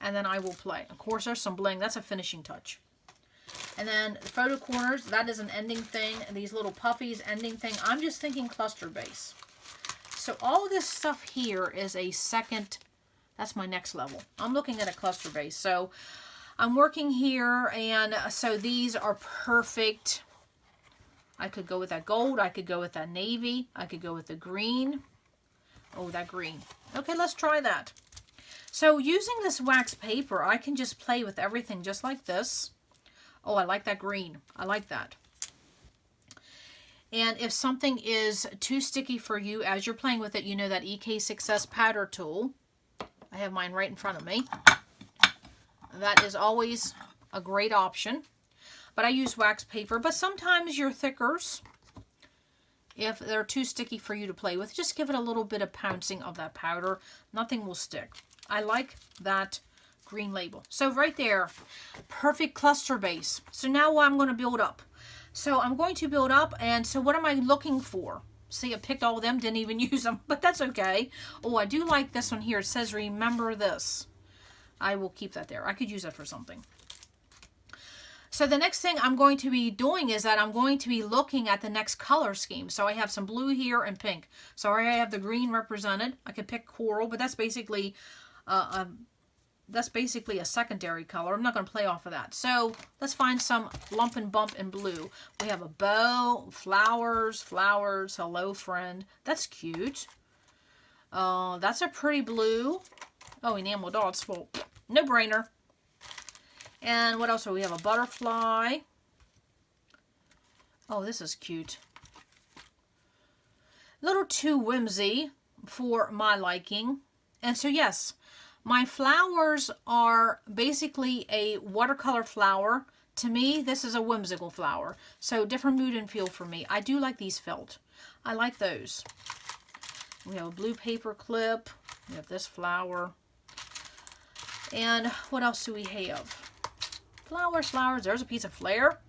And then I will play. Of course, there's some bling. That's a finishing touch. And then the photo corners, that is an ending thing. And these little puffies, ending thing. I'm just thinking cluster base. So all of this stuff here is a second, that's my next level. I'm looking at a cluster base. So I'm working here, and so these are perfect. I could go with that gold. I could go with that navy. I could go with the green. Oh, that green. Okay, let's try that. So using this wax paper, I can just play with everything just like this. Oh, I like that green. I like that. And if something is too sticky for you as you're playing with it, you know that EK Success powder tool. I have mine right in front of me. That is always a great option. But I use wax paper. But sometimes your thickers, if they're too sticky for you to play with, just give it a little bit of pouncing of that powder. Nothing will stick. I like that green label. So right there, perfect cluster base. So now I'm going to build up. So I'm going to build up, and so what am I looking for? See, I picked all of them, didn't even use them, but that's okay. Oh, I do like this one here. It says, remember this. I will keep that there. I could use that for something. So the next thing I'm going to be doing is that I'm going to be looking at the next color scheme. So I have some blue here and pink. So I have the green represented. I could pick coral, but that's basically a secondary color. I'm not going to play off of that. So let's find some lump and bump in blue. We have a bow, flowers, hello friend. That's cute. That's a pretty blue. Oh, enamel dots. Well, no brainer. And what else do we have? A butterfly. Oh, this is cute. A little too whimsy for my liking. And so, yes, my flowers are basically a watercolor flower. To me, this is a whimsical flower. So, different mood and feel for me. I do like these felt. I like those. We have a blue paper clip. We have this flower. And what else do we have? Flowers. There's a piece of flare.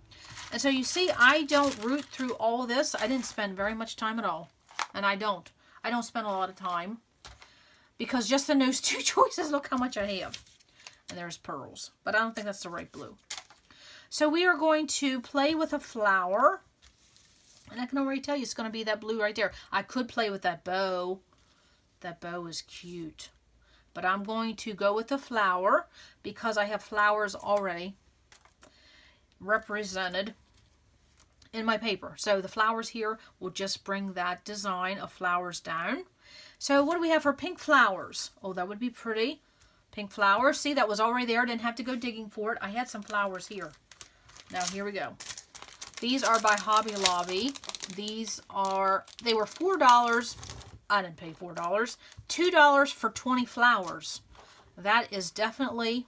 And so you see, I don't root through all of this. I didn't spend very much time at all. And I don't spend a lot of time. Because just in those two choices, look how much I have. And there's pearls. But I don't think that's the right blue. So we are going to play with a flower. And I can already tell you it's going to be that blue right there. I could play with that bow. That bow is cute. But I'm going to go with the flower because I have flowers already represented in my paper. So the flowers here will just bring that design of flowers down. So what do we have for pink flowers? Oh, that would be pretty. Pink flowers. See, that was already there. Didn't have to go digging for it. I had some flowers here. Now, here we go. These are by Hobby Lobby. They were $4. I didn't pay $4. $2 for 20 flowers. That is definitely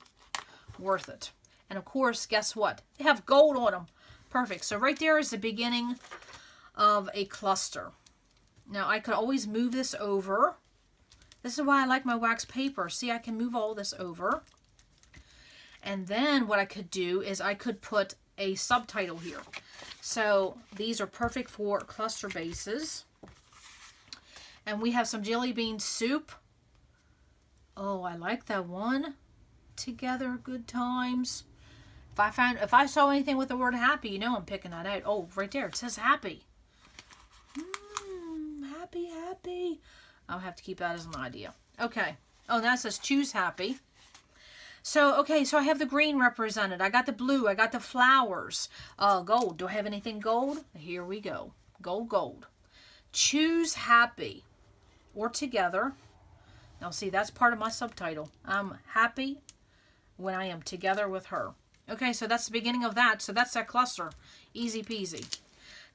worth it. And of course, guess what? They have gold on them. Perfect. So right there is the beginning of a cluster. Now I could always move this over. This is why I like my wax paper. See, I can move all this over. And then what I could do is I could put a subtitle here. So these are perfect for cluster bases. And we have some jelly bean soup. Oh, I like that one. Together, good times. If I saw anything with the word happy, you know I'm picking that out. Oh, right there, it says happy. Happy. I'll have to keep that as an idea. Okay. Oh, that says choose happy. So, okay, so I have the green represented. I got the blue. I got the flowers. Gold. Do I have anything gold? Here we go. Gold. Choose happy or together. Now, see, that's part of my subtitle. I'm happy when I am together with her. Okay, so that's the beginning of that. So that's that cluster. Easy peasy.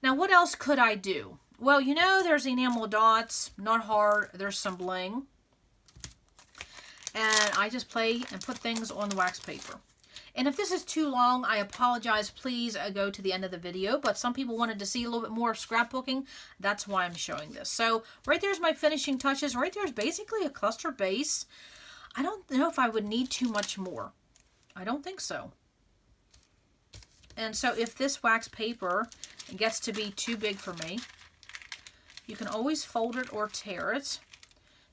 Now, what else could I do? Well, you know, there's enamel dots. Not hard. There's some bling. And I just play and put things on the wax paper. And if this is too long, I apologize. Please go to the end of the video. But some people wanted to see a little bit more of scrapbooking. That's why I'm showing this. So right there's my finishing touches. Right there's basically a cluster base. I don't know if I would need too much more. I don't think so. And so if this wax paper gets to be too big for me, you can always fold it or tear it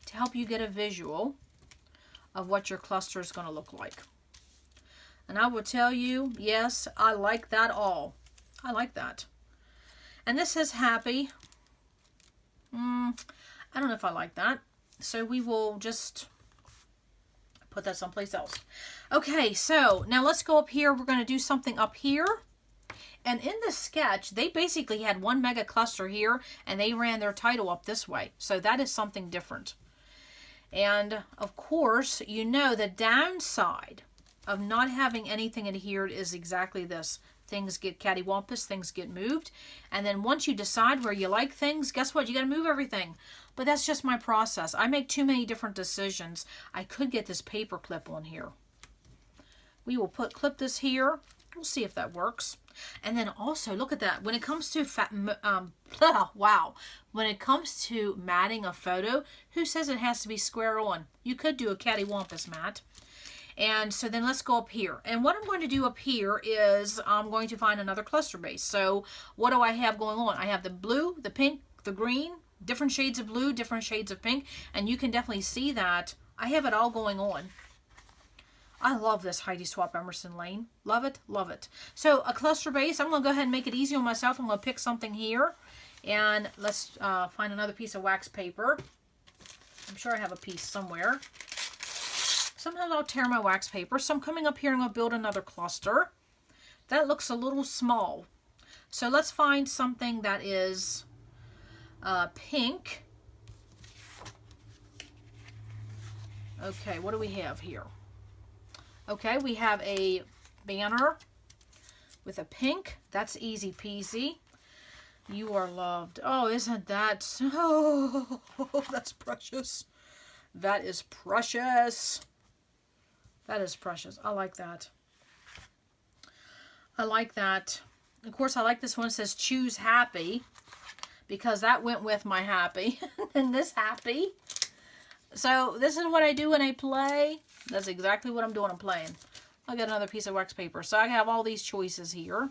to help you get a visual of what your cluster is going to look like. And I will tell you, yes, I like that all. I like that. And this says happy. I don't know if I like that. So we will just put that someplace else. Okay, so now let's go up here. We're going to do something up here. And in the sketch, they basically had one mega cluster here, and they ran their title up this way. So that is something different. And of course, you know the downside of not having anything adhered is exactly this. Things get cattywampus, things get moved. And then once you decide where you like things, guess what? You got to move everything. But that's just my process. I make too many different decisions. I could get this paper clip on here. We will clip this here. We'll see if that works. And then also, look at that. When it comes to wow. When it comes to matting a photo, who says it has to be square on? You could do a cattywampus mat. And so then let's go up here. And what I'm going to do up here is I'm going to find another cluster base. So what do I have going on? I have the blue, the pink, the green, different shades of blue, different shades of pink, and you can definitely see that. I have it all going on. I love this Heidi Swapp Emerson Lane. Love it, love it. So a cluster base, I'm going to go ahead and make it easy on myself. I'm going to pick something here. And let's find another piece of wax paper. I'm sure I have a piece somewhere. Sometimes I'll tear my wax paper. So I'm coming up here and I'm going to build another cluster. That looks a little small. So let's find something that is pink. Okay, what do we have here? Okay, we have a banner with a pink. That's easy peasy. You are loved. Oh, isn't that... Oh, that's precious. That is precious. That is precious. I like that. I like that. Of course, I like this one. It says choose happy, because that went with my happy. And this happy. So this is what I do when I play. That's exactly what I'm doing. I'm playing. I'll get another piece of wax paper. So I have all these choices here.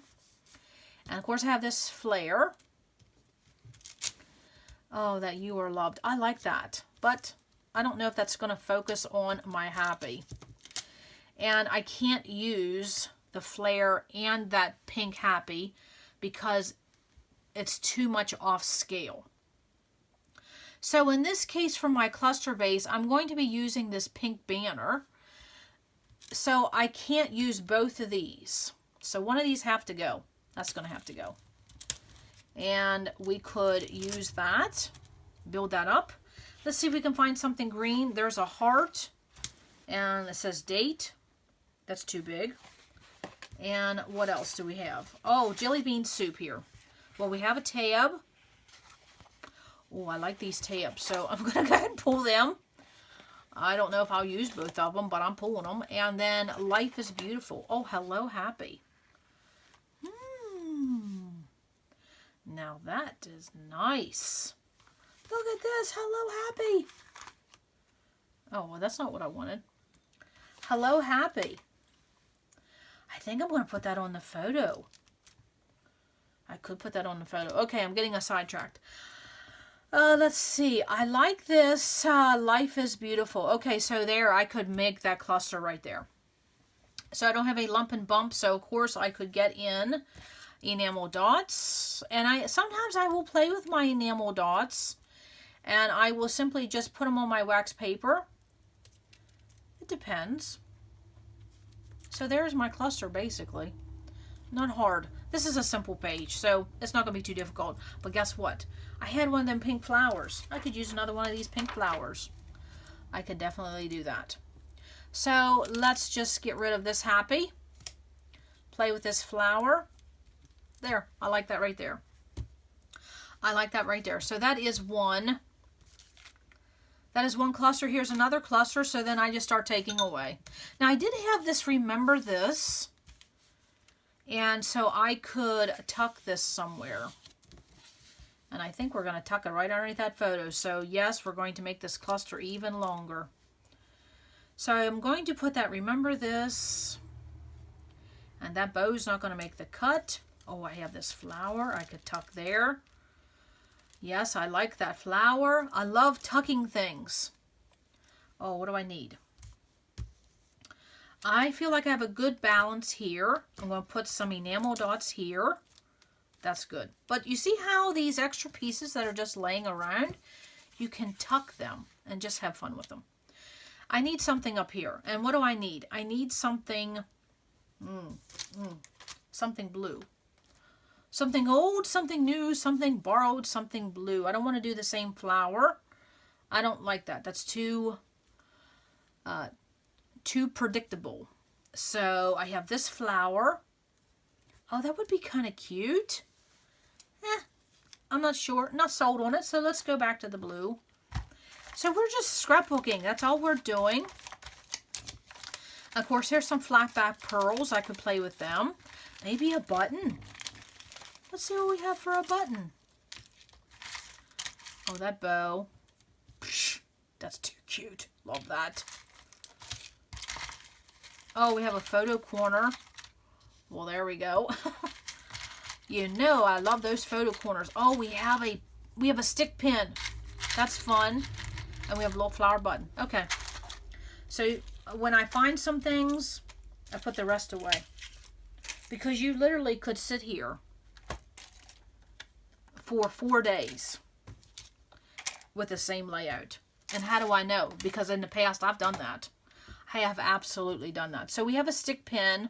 And of course I have this flare. Oh, that you are loved. I like that. But I don't know if that's going to focus on my happy. And I can't use the flare and that pink happy because it's too much off scale. So in this case, for my cluster base, I'm going to be using this pink banner. So I can't use both of these. So one of these have to go. That's going to have to go. And we could use that. Build that up. Let's see if we can find something green. There's a heart. And it says date. That's too big. And what else do we have? Oh, jelly bean soup here. Well, we have a tab. Oh, I like these tabs, so I'm going to go ahead and pull them. I don't know if I'll use both of them, but I'm pulling them. And then Life is Beautiful. Oh, hello, happy. Now that is nice. Look at this. Hello, happy. Oh, well, that's not what I wanted. Hello, happy. I think I'm going to put that on the photo. I could put that on the photo. Okay, I'm getting sidetracked. Let's see. I like this. Life is Beautiful. Okay, so there I could make that cluster right there. So I don't have a lump and bump. So of course I could get in enamel dots. And sometimes I will play with my enamel dots. And I will simply just put them on my wax paper. It depends. So there's my cluster basically. Not hard. This is a simple page, so it's not going to be too difficult. But guess what? I had one of them pink flowers. I could use another one of these pink flowers. I could definitely do that. So let's just get rid of this happy. Play with this flower. There. I like that right there. I like that right there. So that is one. That is one cluster. Here's another cluster. So then I just start taking away. Now I did have this Remember This. And so I could tuck this somewhere. And I think we're going to tuck it right underneath that photo. So yes, we're going to make this cluster even longer. So I'm going to put that Remember This. And that bow's not going to make the cut. Oh, I have this flower I could tuck there. Yes, I like that flower. I love tucking things. Oh, what do I need? I feel like I have a good balance here. I'm going to put some enamel dots here. That's good. But you see how these extra pieces that are just laying around, you can tuck them and just have fun with them. I need something up here. And what do I need? I need something, something blue. Something old, something new, something borrowed, something blue. I don't want to do the same flower. I don't like that. That's too predictable. So I have this flower. Oh, that would be kind of cute. I'm not sure. Not sold on it. So let's go back to the blue. So we're just scrapbooking. That's all we're doing. Of course, here's some flat back pearls. I could play with them. Maybe a button. Let's see what we have for a button. Oh, that bow. Psh, that's too cute. Love that. Oh, we have a photo corner. Well, there we go. You know I love those photo corners. Oh, we have a we have a stick pin. That's fun. And we have a little flower button. Okay. So when I find some things, I put the rest away. Because you literally could sit here for 4 days with the same layout. And how do I know? Because in the past I've done that. I have absolutely done that. So we have a stick pin.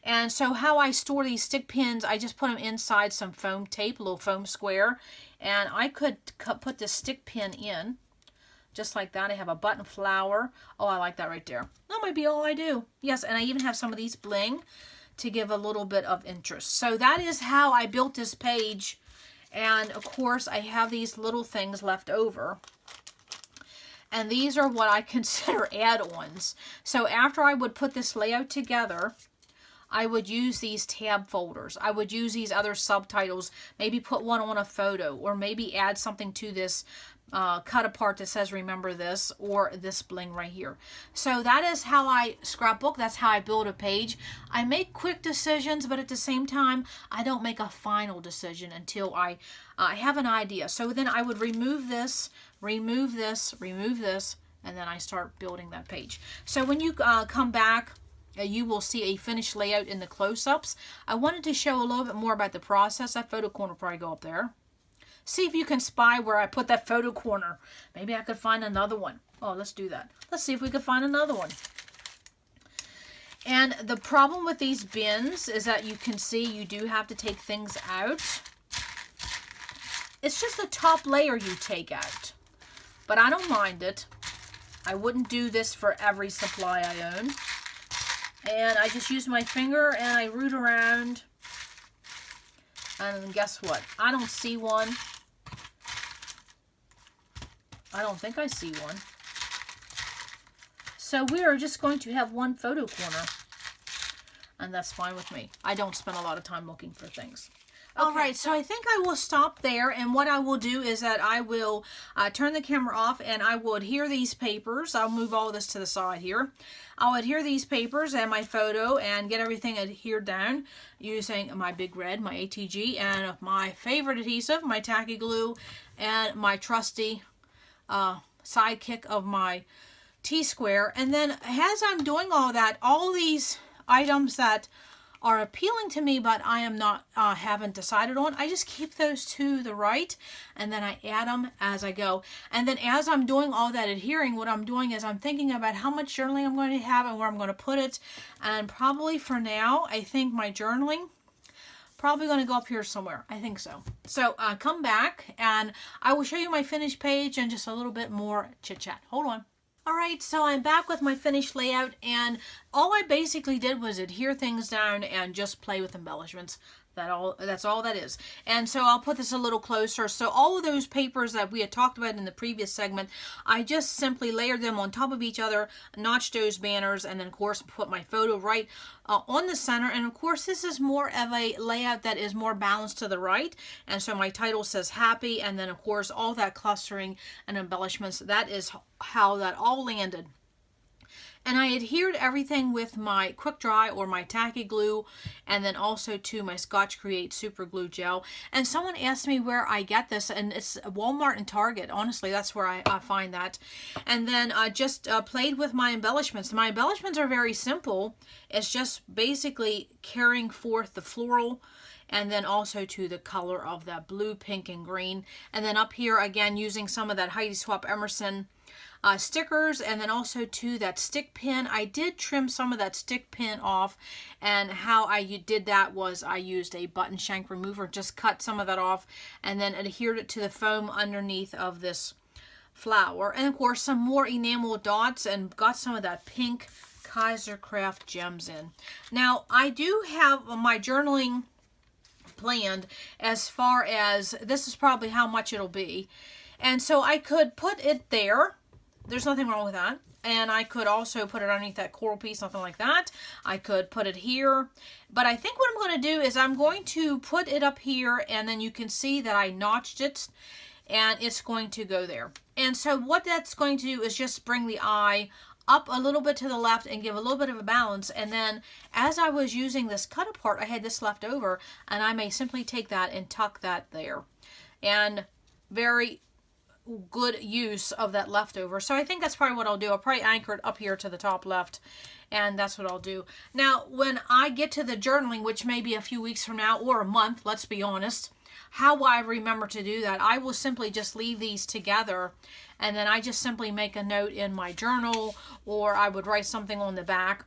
And so how I store these stick pins, I just put them inside some foam tape, a little foam square. And I could put this stick pin in, just like that. I have a button flower. Oh, I like that right there. That might be all I do. Yes, and I even have some of these bling to give a little bit of interest. So that is how I built this page. And of course, I have these little things left over. And these are what I consider add-ons. So after I would put this layout together, I would use these tab folders. I would use these other subtitles, maybe put one on a photo, or maybe add something to this cut apart that says remember this, or this bling right here. So that is how I scrapbook. That's how I build a page. I make quick decisions, but at the same time, I don't make a final decision until I have an idea. So then I would remove this, remove this, remove this, and then I start building that page. So when you come back, you will see a finished layout in the close-ups. I wanted to show a little bit more about the process. That photo corner will probably go up there. See if you can spy where I put that photo corner. Maybe I could find another one. Oh, let's do that. Let's see if we could find another one. And the problem with these bins is that you can see you do have to take things out. It's just the top layer you take out. But I don't mind it. I wouldn't do this for every supply I own. And I just use my finger and I root around. And guess what? I don't see one. I don't think I see one. So we are just going to have one photo corner. And that's fine with me. I don't spend a lot of time looking for things. Okay. All right, so I think I will stop there, and what I will do is that I will turn the camera off, and I will adhere these papers. I'll move all this to the side here. I'll adhere these papers and my photo and get everything adhered down using my Big Red, my ATG, and my favorite adhesive, my tacky glue, and my trusty sidekick of my T-square. And then as I'm doing all that, all these items that are appealing to me, but I am not, haven't decided on, I just keep those to the right, and then I add them as I go. And then as I'm doing all that adhering, what I'm doing is I'm thinking about how much journaling I'm going to have and where I'm going to put it. And probably for now, I think my journaling probably going to go up here somewhere. I think so. So come back and I will show you my finished page and just a little bit more chit chat. Hold on. Alright, so I'm back with my finished layout, and all I basically did was adhere things down and just play with embellishments. That's all that is. And so I'll put this a little closer. So all of those papers that we had talked about in the previous segment, I just simply layered them on top of each other, notched those banners, and then of course put my photo right on the center. And of course this is more of a layout that is more balanced to the right. And so my title says happy, and then of course all that clustering and embellishments, that is how that all landed. And I adhered everything with my quick dry or my tacky glue, and then also to my Scotch Create super glue gel. And someone asked me where I get this, and it's Walmart and Target. Honestly, that's where I find that. And then I just played with my embellishments. My embellishments are very simple. It's just basically carrying forth the floral, and then also to the color of that blue, pink, and green. And then up here again using some of that Heidi Swapp Emerson stickers, and then also to that stick pin. I did trim some of that stick pin off, and how I did that was I used a button shank remover, just cut some of that off, and then adhered it to the foam underneath of this flower. And of course some more enamel dots, and got some of that pink Kaiser Craft gems in. Now I do have my journaling planned as far as this is probably how much it'll be, and so I could put it there. There's nothing wrong with that. And I could also put it underneath that coral piece, nothing like that. I could put it here. But I think what I'm going to do is I'm going to put it up here, and then you can see that I notched it, and it's going to go there. And so what that's going to do is just bring the eye up a little bit to the left and give a little bit of a balance. And then as I was using this cut apart, I had this left over, and I may simply take that and tuck that there. And very good use of that leftover. So I think that's probably what I'll do. I'll probably anchor it up here to the top left, and that's what I'll do. Now, when I get to the journaling, which may be a few weeks from now or a month, let's be honest, how will I remember to do that? I will simply just leave these together, and then I just simply make a note in my journal, or I would write something on the back.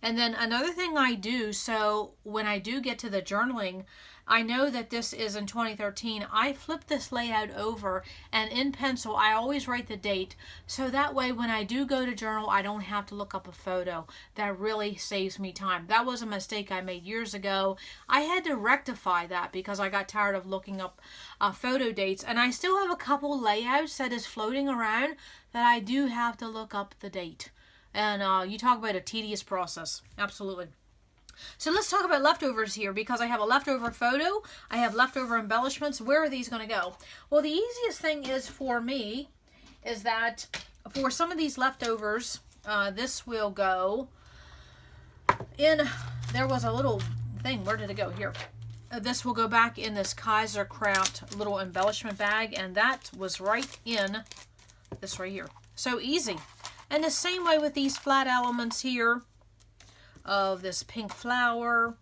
And then another thing I do, so when I do get to the journaling, I know that this is in 2013. I flip this layout over, and in pencil, I always write the date. So that way, when I do go to journal, I don't have to look up a photo. That really saves me time. That was a mistake I made years ago. I had to rectify that because I got tired of looking up photo dates. And I still have a couple layouts that is floating around that I do have to look up the date. And you talk about a tedious process. Absolutely. So let's talk about leftovers here, because I have a leftover photo. I have leftover embellishments. Where are these going to go? Well, the easiest thing is for me is that for some of these leftovers, this will go in. There was a little thing. Where did it go? Here. This will go back in this Kaiser Craft little embellishment bag, and that was right in this right here. So easy. And the same way with these flat elements here of this pink flower,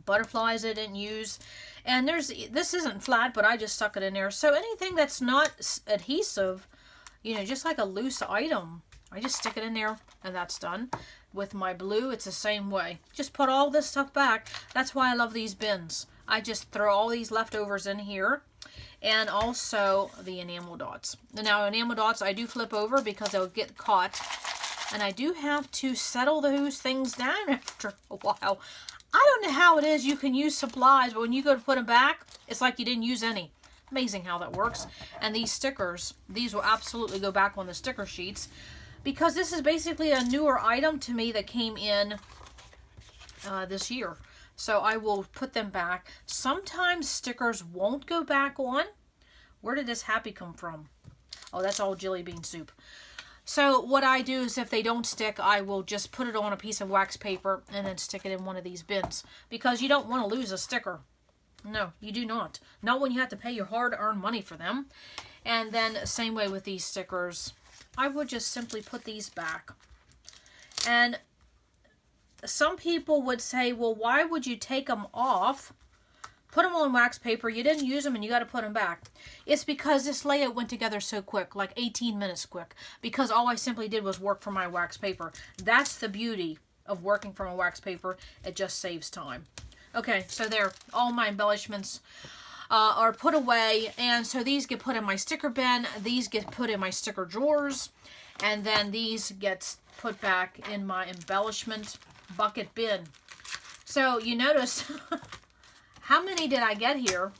butterflies I didn't use. And this isn't flat, but I just stuck it in there. So anything that's not adhesive, you know, just like a loose item, I just stick it in there and that's done. With my blue, it's the same way. Just put all this stuff back. That's why I love these bins. I just throw all these leftovers in here. And also the enamel dots. Now, enamel dots I do flip over because they'll get caught. And I do have to settle those things down after a while. I don't know how it is you can use supplies, but when you go to put them back, it's like you didn't use any. Amazing how that works. And these stickers, these will absolutely go back on the sticker sheets, because this is basically a newer item to me that came in this year. So I will put them back. Sometimes stickers won't go back on. Where did this happy come from? Oh, that's all jelly bean soup. So what I do is if they don't stick, I will just put it on a piece of wax paper and then stick it in one of these bins. Because you don't want to lose a sticker. No, you do not. Not when you have to pay your hard-earned money for them. And then same way with these stickers. I would just simply put these back. And some people would say, well, why would you take them off, put them on wax paper, you didn't use them and you got to put them back? It's because this layout went together so quick, like 18 minutes quick, because all I simply did was work from my wax paper. That's the beauty of working from a wax paper. It just saves time. Okay, so there, all my embellishments are put away, and so these get put in my sticker bin, these get put in my sticker drawers, and then these get put back in my embellishment bucket bin. So you notice how many did I get here?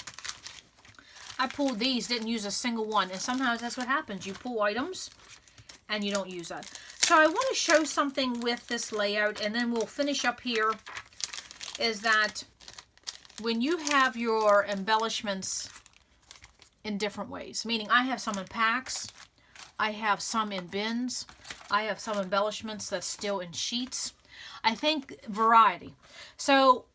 I pulled these, didn't use a single one, and sometimes that's what happens. You pull items and you don't use that. So I want to show something with this layout, and then we'll finish up here, is that when you have your embellishments in different ways, meaning I have some in packs, I have some in bins, I have some embellishments that's still in sheets. I think variety. So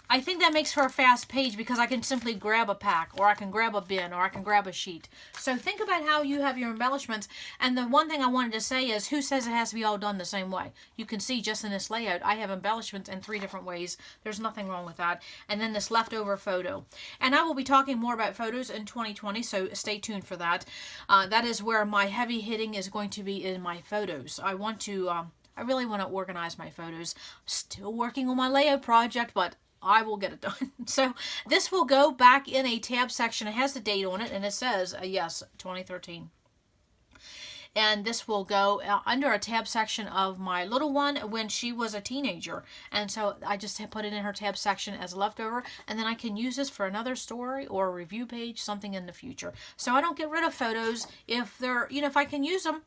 I think that makes for a fast page because I can simply grab a pack, or I can grab a bin, or I can grab a sheet. So think about how you have your embellishments. And the one thing I wanted to say is, who says it has to be all done the same way? You can see just in this layout, I have embellishments in 3 different ways. There's nothing wrong with that. And then this leftover photo. And I will be talking more about photos in 2020, so stay tuned for that. That is where my heavy hitting is going to be in my photos. I really want to organize my photos. Still working on my layout project, but I will get it done. So this will go back in a tab section. It has the date on it, and it says, yes, 2013. And this will go under a tab section of my little one when she was a teenager. And so I just put it in her tab section as a leftover, and then I can use this for another story or a review page, something in the future. So I don't get rid of photos if they're, if I can use them.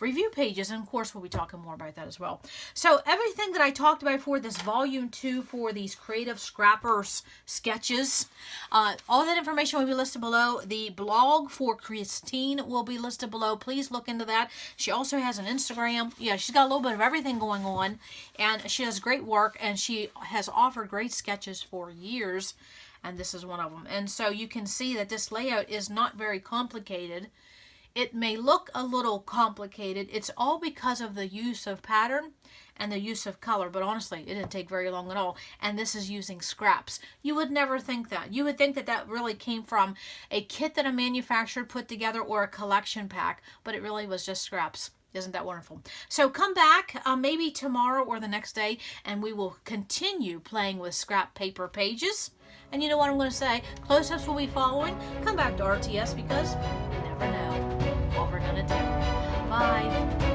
Review pages, and of course we'll be talking more about that as well. So everything that I talked about for this volume 2 for these creative scrappers sketches, all that information will be listed below. The blog for Kristine will be listed below. Please look into that. She also has an Instagram. Yeah, she's got a little bit of everything going on, and she does great work, and she has offered great sketches for years. and this is one of them. And so you can see that this layout is not very complicated. It may look a little complicated. It's all because of the use of pattern and the use of color, but honestly, it didn't take very long at all. And this is using scraps. You would never think that. You would think that that really came from a kit that a manufacturer put together or a collection pack, but it really was just scraps. Isn't that wonderful? So come back maybe tomorrow or the next day, and we will continue playing with scrap paper pages. And you know what I'm going to say? Close-ups will be following. Come back to RTS because you never know what we're going to do. Bye.